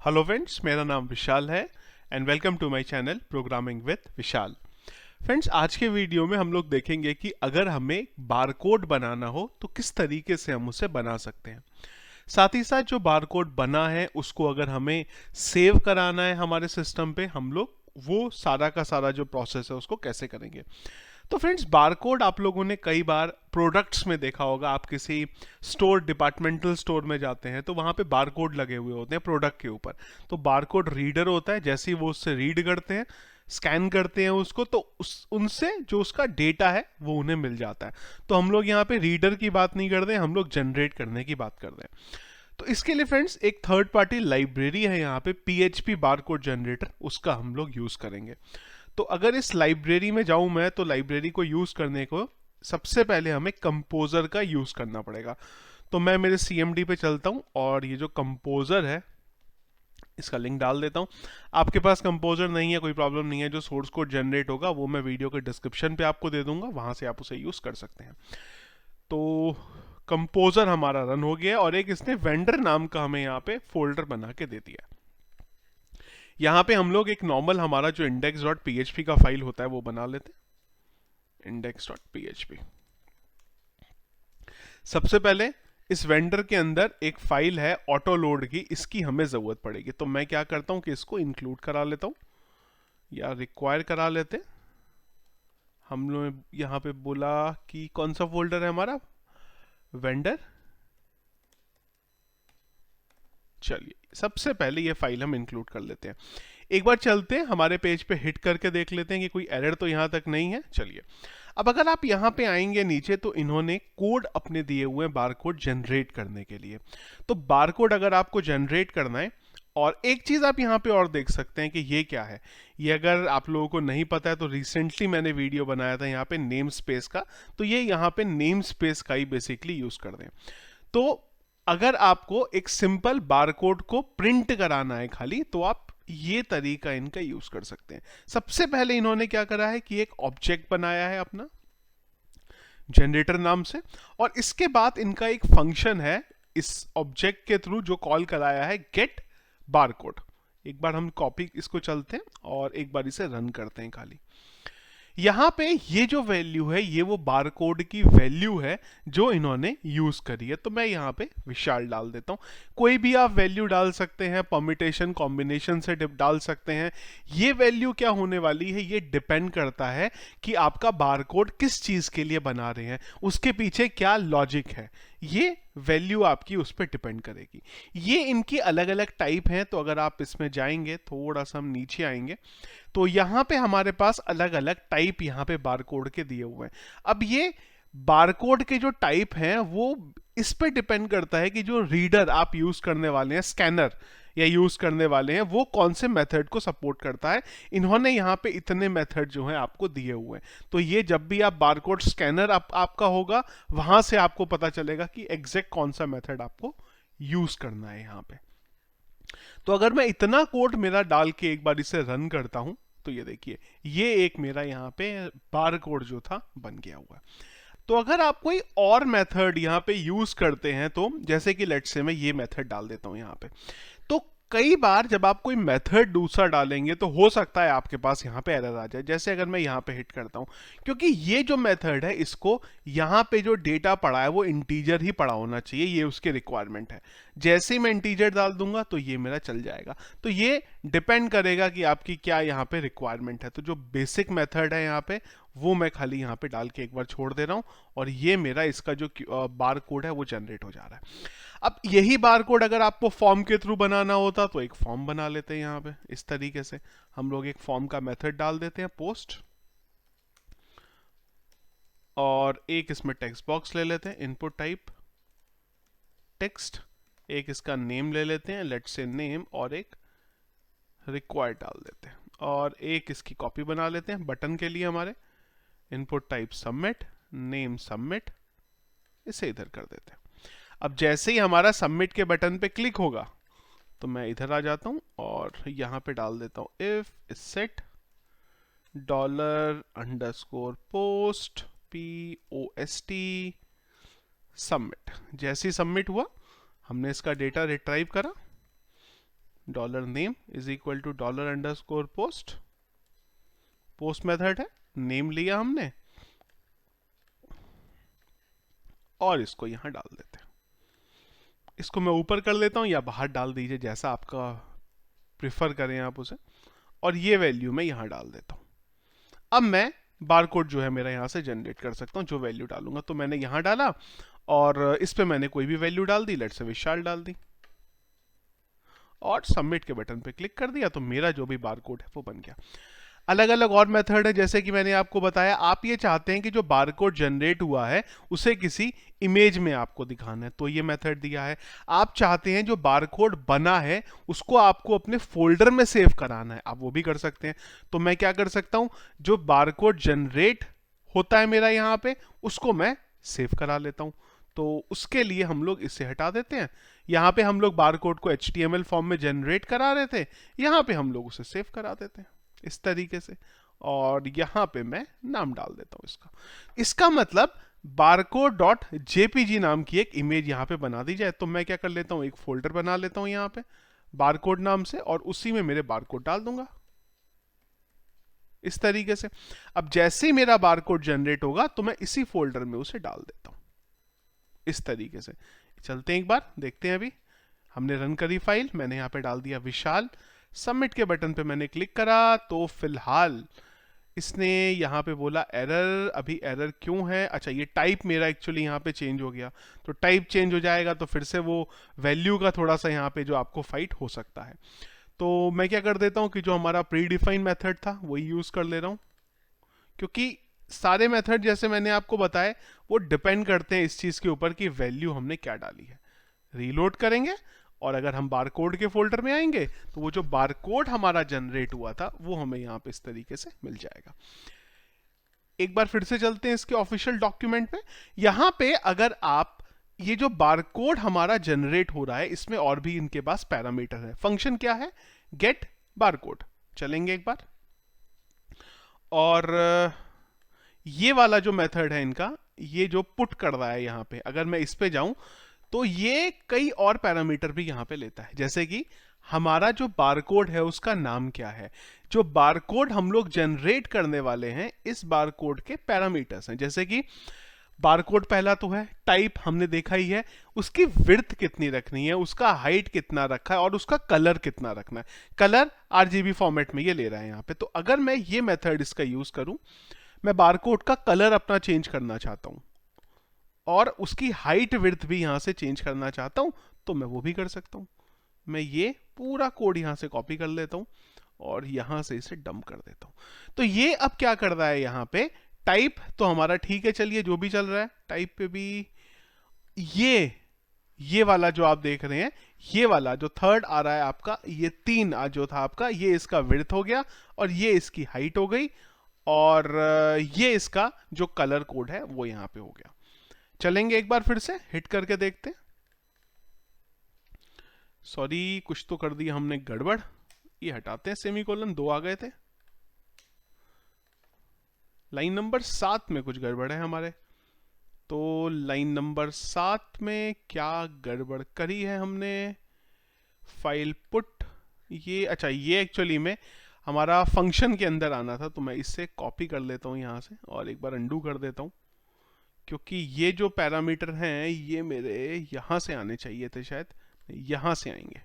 Hello friends, मेरा नाम विशाल है and welcome to my channel programming with Vishal. Friends, आज के वीडियो में हम लोग देखेंगे कि अगर हमें बारकोड बनाना हो तो किस तरीके से हम उसे बना सकते हैं। साथ ही साथ जो बारकोड बना है उसको अगर हमें सेव कराना है हमारे सिस्टम पे, हम लोग वो सारा का सारा जो प्रोसेस है उसको कैसे करेंगे। तो फ्रेंड्स, बारकोड आप लोगों ने कई बार प्रोडक्ट्स में देखा होगा। आप किसी स्टोर, डिपार्टमेंटल स्टोर में जाते हैं तो वहां पे बारकोड लगे हुए होते हैं प्रोडक्ट के ऊपर। तो बारकोड रीडर होता है, जैसे ही वो उससे रीड करते हैं, स्कैन करते हैं उसको, तो उनसे जो उसका डेटा है वो उन्हें मिल जाता है। तो हम लोग यहाँ पे रीडर की बात नहीं करते हैं, हम लोग जनरेट करने की बात कर रहे हैं। तो इसके लिए फ्रेंड्स एक थर्ड पार्टी लाइब्रेरी है यहाँ पे, PHP बारकोड जनरेटर, उसका हम लोग यूज करेंगे। तो अगर इस लाइब्रेरी में जाऊं मैं, तो लाइब्रेरी को यूज करने को सबसे पहले हमें कंपोजर का यूज करना पड़ेगा। तो मैं मेरे CMD पे चलता हूं और ये जो कंपोजर है इसका लिंक डाल देता हूं। आपके पास कंपोजर नहीं है, कोई प्रॉब्लम नहीं है, जो सोर्स कोड जनरेट होगा वो मैं वीडियो के डिस्क्रिप्शन पे आपको दे दूंगा, वहां से आप उसे यूज कर सकते हैं। तो कंपोजर हमारा रन हो गया और एक इसने वेंडर नाम का हमें यहाँ पे फोल्डर बना के दे दिया। यहाँ पे हम लोग एक नॉर्मल हमारा जो index.php का फाइल होता है वो बना लेते हैं, index.php। सबसे पहले इस वेंडर के अंदर एक फाइल है ऑटो लोड की, इसकी हमें जरूरत पड़ेगी। तो मैं क्या करता हूं कि इसको इंक्लूड करा लेता हूं या रिक्वायर करा लेते हैं। हम लोग यहाँ पे बोला कि कौन सा फोल्डर है हमारा, वेंडर। चलिए, सबसे पहले ये फाइल हम इंक्लूड कर लेते हैं। एक बार चलते हैं हमारे पेज पे, हिट करके देख लेते हैं कि कोई एरर तो यहां तक नहीं है। चलिए, अब अगर आप यहां पे आएंगे नीचे, तो इन्होंने कोड अपने दिए हुए हैं बारकोड जनरेट करने के लिए। तो बारकोड अगर आपको जनरेट करना है, और एक चीज आप यहाँ पे और देख सकते हैं कि ये क्या है। ये अगर आप लोगों को नहीं पता है तो रिसेंटली मैंने वीडियो बनाया था यहाँ पे नेम स्पेस का, तो ये यहाँ पे नेम स्पेस का ही बेसिकली यूज कर दें। तो अगर आपको एक सिंपल बारकोड को प्रिंट कराना है खाली, तो आप ये तरीका इनका यूज कर सकते हैं। सबसे पहले इन्होंने क्या करा है कि एक ऑब्जेक्ट बनाया है अपना जनरेटर नाम से, और इसके बाद इनका एक फंक्शन है इस ऑब्जेक्ट के थ्रू जो कॉल कराया है, गेट बारकोड। एक बार हम कॉपी इसको चलते हैं और एक बार इसे रन करते हैं खाली। यहां पे ये जो वैल्यू है ये वो बारकोड की वैल्यू है जो इन्होंने यूज करी है। तो मैं यहां पे विशाल डाल देता हूं। कोई भी आप वैल्यू डाल सकते हैं, परम्यूटेशन कॉम्बिनेशन से डाल सकते हैं। ये वैल्यू क्या होने वाली है, ये डिपेंड करता है कि आपका बारकोड किस चीज के लिए बना रहे हैं, उसके पीछे क्या लॉजिक है। ये वैल्यू आपकी उस पर डिपेंड करेगी। ये इनकी अलग अलग टाइप हैं। तो अगर आप इसमें जाएंगे, थोड़ा सा हम नीचे आएंगे, तो यहां पे हमारे पास अलग अलग टाइप यहां पे बारकोड के दिए हुए हैं। अब ये बारकोड के जो टाइप हैं वो इस पे डिपेंड करता है कि जो रीडर आप यूज करने वाले हैं, स्कैनर या यूज करने वाले हैं, वो कौन से मेथड को सपोर्ट करता है। इन्होंने यहाँ पे इतने मेथड जो हैं आपको दिए हुए हैं। तो ये जब भी आप बारकोड स्कैनर आपका होगा, वहां से आपको पता चलेगा कि एग्जैक्ट कौन सा मेथड आपको यूज करना है यहाँ पे। तो अगर मैं इतना कोड मेरा डाल के एक बार इसे रन करता हूं, तो ये देखिए, ये एक मेरा यहाँ पे बार कोड जो था बन गया हुआ। तो अगर आप कोई और मेथड यहाँ पे यूज करते हैं, तो जैसे कि लेट्स से मैं ये मेथड डाल देता हूं यहाँ पे, तो कई बार जब आप कोई मेथड दूसरा डालेंगे तो हो सकता है आपके पास यहाँ पे एरर आ जाए। जैसे अगर मैं यहाँ पे हिट करता हूँ, क्योंकि ये जो मेथड है इसको यहाँ पे जो डेटा पड़ा है वो इंटीजर ही पड़ा होना चाहिए, ये उसकी रिक्वायरमेंट है। जैसे ही मैं इंटीजर डाल दूंगा तो ये मेरा चल जाएगा। तो ये डिपेंड करेगा कि आपकी क्या यहाँ पे रिक्वायरमेंट है। तो जो बेसिक मेथड है यहाँ पे, वो मैं खाली यहाँ पे डाल के एक बार छोड़ दे रहा हूँ, और ये मेरा इसका जो बार कोड है वो जनरेट हो जा रहा है। अब यही बार कोड अगर आपको फॉर्म के थ्रू बनाना होता तो एक फॉर्म बना लेते हैं। यहाँ पे इस तरीके से हम लोग एक फॉर्म का मेथड डाल देते हैं, पोस्ट, और एक इसमें टेक्स्ट बॉक्स ले लेते हैं, इनपुट टाइप टेक्स्ट, एक इसका नेम ले लेते हैं, लेट्स से नेम, और एक रिक्वायर्ड डाल देते हैं, और एक इसकी कॉपी बना लेते हैं बटन के लिए हमारे, input type submit, name submit, इसे इधर कर देते हैं। अब जैसे ही हमारा सबमिट के बटन पे क्लिक होगा, तो मैं इधर आ जाता हूं और यहां पे डाल देता हूं if set $_post POST submit. जैसे ही सबमिट हुआ, हमने इसका डेटा रिट्राइव करा, dollar name is equal to dollar underscore post, post method है, नेम लिया हमने और इसको यहां डाल देते हैं। इसको मैं ऊपर कर लेता हूं या बाहर डाल दीजिए, जैसा आपका प्रिफर करें आप उसे, और ये वैल्यू मैं यहां डाल देता हूं। अब मैं बारकोड जो है मेरा यहां से जनरेट कर सकता हूं, जो वैल्यू डालूंगा। तो मैंने यहां डाला और इस पे मैंने कोई भी वैल्यू डाल दी, लेट्स से विशाल डाल दी और सबमिट के बटन पे क्लिक कर दिया, तो मेरा जो भी बारकोड है वो बन गया। अलग अलग और मेथड है, जैसे कि मैंने आपको बताया, आप ये चाहते हैं कि जो बारकोड जनरेट हुआ है उसे किसी इमेज में आपको दिखाना है, तो ये मेथड दिया है। आप चाहते हैं जो बारकोड बना है उसको आपको अपने फोल्डर में सेव कराना है, आप वो भी कर सकते हैं। तो मैं क्या कर सकता हूं, जो बारकोड जनरेट होता है मेरा यहाँ पे, उसको मैं सेव करा लेता हूं। तो उसके लिए हम लोग इसे हटा देते हैं। यहाँ पे हम लोग बारकोड को HTML फॉर्म में जनरेट करा रहे थे, यहाँ पे हम लोग उसे सेव करा देते हैं इस तरीके से। और यहां पे मैं नाम डाल देता हूं इसका। इसका मतलब barcode.jpg नाम की एक इमेज यहां पे बना दी जाए। तो मैं क्या कर लेता हूं, एक फोल्डर बना लेता हूं यहां पे बारकोड नाम से, और उसी में मेरे बारकोड डाल दूंगा इस तरीके से। अब जैसे ही मेरा बारकोड जनरेट होगा तो मैं इसी फोल्डर में उसे डाल देता हूं इस तरीके से। चलते हैं एक बार देखते हैं। अभी हमने रन करी फाइल, मैंने यहां पे डाल दिया विशाल, सबमिट के बटन पे मैंने क्लिक करा, तो फिलहाल इसने यहाँ पे बोला एरर। अभी एरर क्यों है, अच्छा ये टाइप मेरा एक्चुअली यहाँ पे चेंज हो गया, तो टाइप चेंज हो जाएगा तो फिर से वो वैल्यू का थोड़ा सा यहाँ पे जो आपको फाइट हो सकता है। तो मैं क्या कर देता हूँ कि जो हमारा प्री डिफाइंड मेथड था वही यूज कर ले रहा हूँ, क्योंकि सारे मेथड जैसे मैंने आपको बताया वो डिपेंड करते हैं इस चीज के ऊपर कि वैल्यू हमने क्या डाली है। रीलोड करेंगे और अगर हम बारकोड के फोल्डर में आएंगे तो वो जो बारकोड हमारा जनरेट हुआ था वो हमें यहाँ पे इस तरीके से मिल जाएगा। एक बार फिर से चलते हैं इसके ऑफिशियल डॉक्यूमेंट पे। यहाँ पे अगर आप ये जो बारकोड हमारा जनरेट हो रहा है, इसमें और भी इनके पास पैरामीटर है। फंक्शन क्या है, गेट बारकोड। चलेंगे एक बार, और ये वाला जो मेथड है इनका, ये जो पुट कर रहा है यहाँ पे, अगर मैं इस पे जाऊं तो ये कई और पैरामीटर भी यहां पे लेता है। जैसे कि हमारा जो बारकोड है उसका नाम क्या है, जो बारकोड हम लोग जनरेट करने वाले हैं इस बारकोड के पैरामीटर्स हैं। जैसे कि बारकोड पहला तो है, टाइप हमने देखा ही है, उसकी विड्थ कितनी रखनी है, उसका हाइट कितना रखा है और उसका कलर कितना रखना है। कलर RGB फॉर्मेट में ये ले रहा है यहाँ पे। तो अगर मैं ये मेथड इसका यूज करूं, मैं बारकोड का कलर अपना चेंज करना चाहता हूं और उसकी हाइट विड्थ भी यहां से चेंज करना चाहता हूं, तो मैं वो भी कर सकता हूं। मैं ये पूरा कोड यहां से कॉपी कर लेता हूं और यहां से इसे डंप कर देता हूं। तो ये अब क्या कर रहा है, यहां पे टाइप तो हमारा ठीक है, चलिए जो भी चल रहा है टाइप पे भी। ये वाला जो आप देख रहे हैं, ये वाला जो थर्ड आ रहा है आपका, ये 3 जो था आपका, ये इसका विड्थ हो गया और ये इसकी हाइट हो गई, और ये इसका जो कलर कोड है वो यहां पे हो गया। चलेंगे एक बार फिर से हिट करके देखते हैं। सॉरी, कुछ तो कर दिया हमने गड़बड़, ये हटाते हैं, सेमीकोलन 2 आ गए थे। लाइन नंबर 7 में कुछ गड़बड़ है हमारे। तो लाइन नंबर 7 में क्या गड़बड़ करी है हमने, फाइल पुट, ये अच्छा ये एक्चुअली में हमारा फंक्शन के अंदर आना था, तो मैं इससे कॉपी कर लेता हूं यहां से और एक बार अंडू कर देता हूं, क्योंकि ये जो पैरामीटर हैं ये मेरे यहां से आने चाहिए थे, शायद यहां से आएंगे।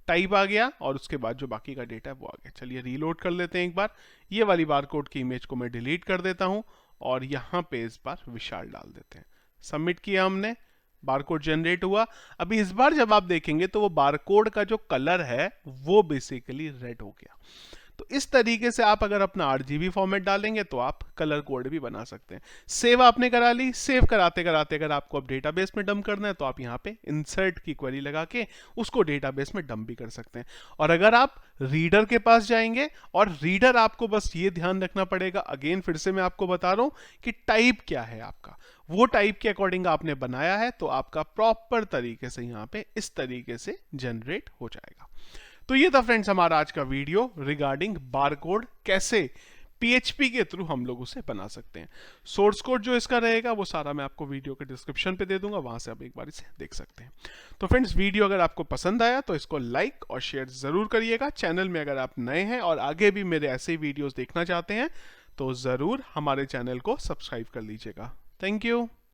टाइप आ गया और उसके बाद जो बाकी का डेटा है वो आ गया। चलिए रीलोड कर लेते हैं एक बार। ये वाली बारकोड की इमेज को मैं डिलीट कर देता हूं और यहां पे इस बार विशाल डाल देते हैं। सबमिट किया हमने, बारकोड जनरेट हुआ। अभी इस बार जब आप देखेंगे तो वो बारकोड का जो कलर है वो बेसिकली रेड हो गया। तो इस तरीके से आप अगर अपना RGB फॉर्मेट डालेंगे तो आप कलर कोड भी बना सकते हैं। सेव आपने करा ली, सेव कराते कराते अगर आपको अब डेटाबेस में डंप करना है तो आप यहाँ पे इंसर्ट की क्वेरी लगा के उसको डेटाबेस में डंप भी कर सकते हैं। और अगर आप रीडर के पास जाएंगे, और रीडर आपको बस ये ध्यान रखना पड़ेगा, अगेन फिर से मैं आपको बता रहा हूं कि टाइप क्या है आपका, वो टाइप के अकॉर्डिंग आपने बनाया है तो आपका प्रॉपर तरीके से यहाँ पे इस तरीके से जनरेट हो जाएगा। तो ये था फ्रेंड्स हमारा आज का वीडियो रिगार्डिंग बारकोड कैसे PHP के थ्रू हम लोग उसे बना सकते हैं। सोर्स कोड जो इसका रहेगा वो सारा मैं आपको वीडियो के डिस्क्रिप्शन पे दे दूंगा, वहां से आप एक बार इसे देख सकते हैं। तो फ्रेंड्स, वीडियो अगर आपको पसंद आया तो इसको लाइक और शेयर जरूर करिएगा। चैनल में अगर आप नए हैं और आगे भी मेरे ऐसे वीडियोस देखना चाहते हैं तो जरूर हमारे चैनल को सब्सक्राइब कर लीजिएगा। Thank you.